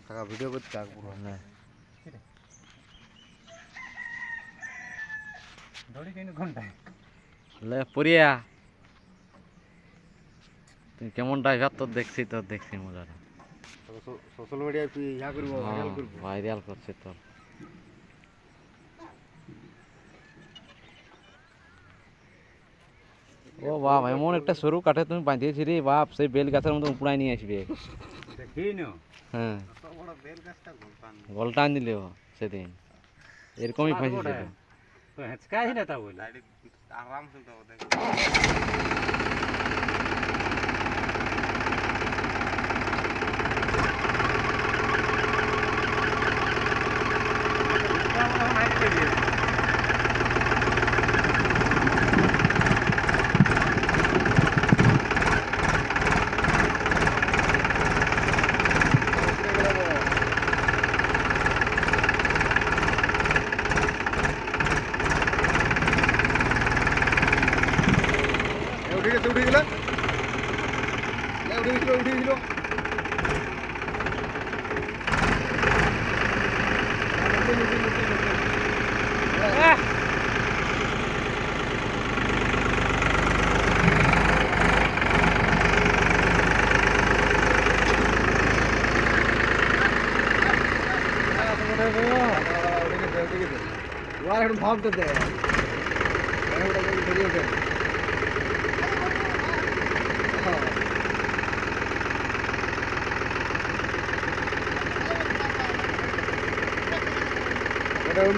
কাকা ভিডিও করতে থাক পুরো না দড়ি কেন ঘন্টায় লে পড়িয়া তুই কেমন ড্রাইভার তোর দেখছি মজাটা সোশ্যাল মিডিয়ায় তুই ইয়া করবো ভাইরাল করবো ভাইরাল করছে তোর ও বাপ এমন একটা সরু কাঠে তুমি বাঁধিয়েছি রে বাপ সেই বেল গাছের মতো উপড়ায় নিয়ে আসবে হ্যাঁ গলটান দিলে সেদিন এরকমই ফাঁসিছিল হেঁচকাই না তা বলে আরাম से तो देख উঠে গেল ভাবতে দে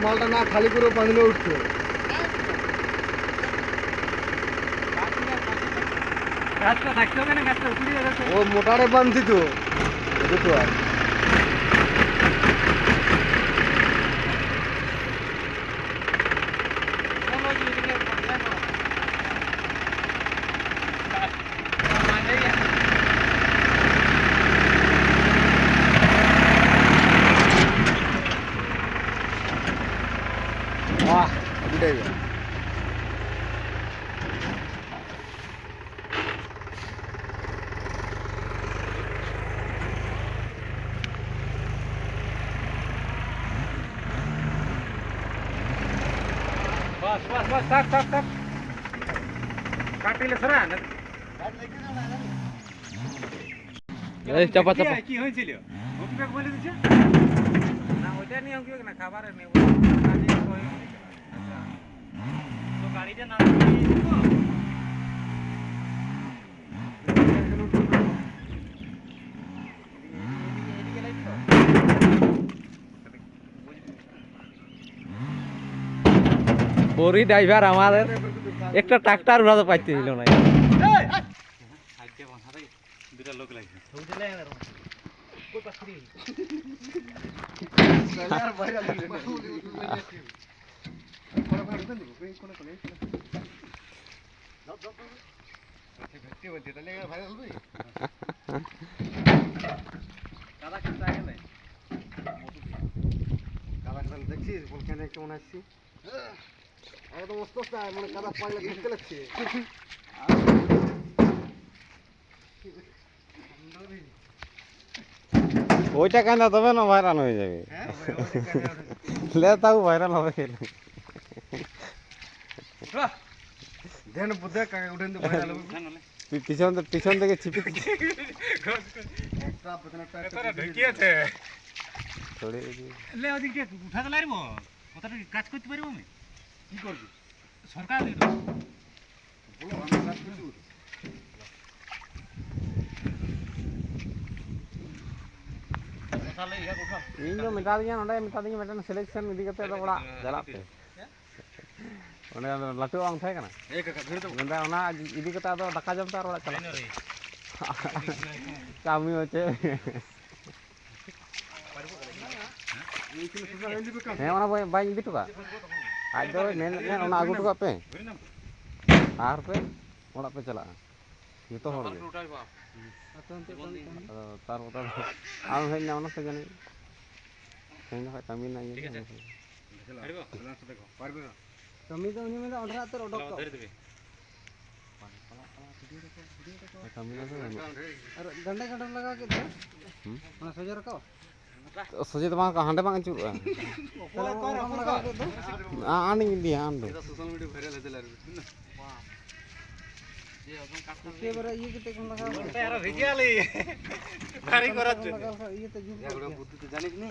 মালটা না খালি করে বাঁধলে উঠতো ও মোটারে বাঁধছি তো দুটো আর वाह उड़े गया बस तक काटिले सरा না এই চাপা চাপা কি হয়েছিল অঙ্কিবাক বলে দিছে না ওইটা নিয়ে অঙ্কিবাক না খাবারে নিয়ে তো গাড়িটা না পরি ড্রাইভার আমাদের একটা ট্রাক্টর উড়াতে পাইতেছিল না দুটা লোক লাগছে দেখছিস বলখানে কেমন আসছি একদম মস্ত মানে কাদা পাইলে দেখতে লাগছে ওইটা কান্দা তবে না ভাইরাল হয়ে যাবে লে তাও ভাইরাল হবে দেন বুদ্ধে কাকা উঠেন তো ভাইরাল হবে পিছন থেকে চিপি একটা পেছনে একটা ঢুকিয়েছে ছড়ে লে ওদিকে উঠাতে লাগব কথাটা কাজ করতে পারবো আমি কি করবি সরকার বলো আমি কাজ করছি ᱤᱧ ᱫᱚ ᱢᱮᱛᱟ ᱫᱤᱧᱟ ᱱᱚᱰᱮ ᱢᱮᱛᱟ ᱫᱤᱧᱟ ᱢᱤᱫᱴᱮᱱ ᱥᱤᱞᱮᱠᱥᱚᱱ ᱤᱫᱤ ᱠᱟᱛᱮ ᱫᱚ ᱚᱲᱟᱜ ᱪᱟᱞᱟᱜ ᱯᱮ ᱚᱸᱰᱮ ᱞᱟᱹᱴᱩ ᱵᱟᱝ ᱛᱟᱦᱮᱸ ᱠᱟᱱᱟ ᱢᱮᱱᱫᱟ ᱚᱱᱟ ᱤᱫᱤ ᱠᱟᱛᱮ ᱟᱫᱚ ᱫᱟᱠᱟ ᱡᱚᱢ ᱛᱮ ᱟᱨ ᱚᱲᱟᱜ ᱪᱟᱞᱟᱜ ᱠᱟᱹᱢᱤ ᱦᱚᱪᱮ ᱦᱮᱸ ᱚᱱᱟ ᱵᱟᱹᱧ ᱤᱫᱤ ᱦᱚᱴᱚ ᱠᱟᱜ ᱟᱡ ᱫᱚ ᱢᱮᱱ ᱚᱱᱟ ᱟᱹᱜᱩ ᱦᱚᱴᱚ ᱠᱟᱜ ᱯᱮ ᱟᱨ ᱯᱮ ᱚᱲᱟᱜ ᱯᱮ ᱪᱟᱞᱟᱜᱼᱟ ᱡᱚᱛᱚ ᱦᱚᱲ ᱜᱮ তারপর আমি হয়ে না অনেক জানি সেই না কামি না कमी तो उन्हीं में तो ऑर्डर आते रोडो को कमी ना और गंडे गंडे लगा के दे ना सजा रखो ᱥᱚᱡᱷᱮ ᱫᱚ ᱵᱟᱝ ᱦᱟᱸᱰᱮ ᱵᱟᱝ ᱟᱹᱪᱩᱨᱚᱜᱼᱟ ᱟᱸᱰᱤᱧ ᱤᱫᱤᱭᱟ ᱟᱸᱰᱮ সোশ্যাল মিডিয়া ভাইরাল হতে লাগবে একেবারে ইয়ে কেটে কোন লাগা আরো ভিজিয়ালি ভারী করার জন্য ইয়েতে যুগ বুদ্ধি তো জানিস নি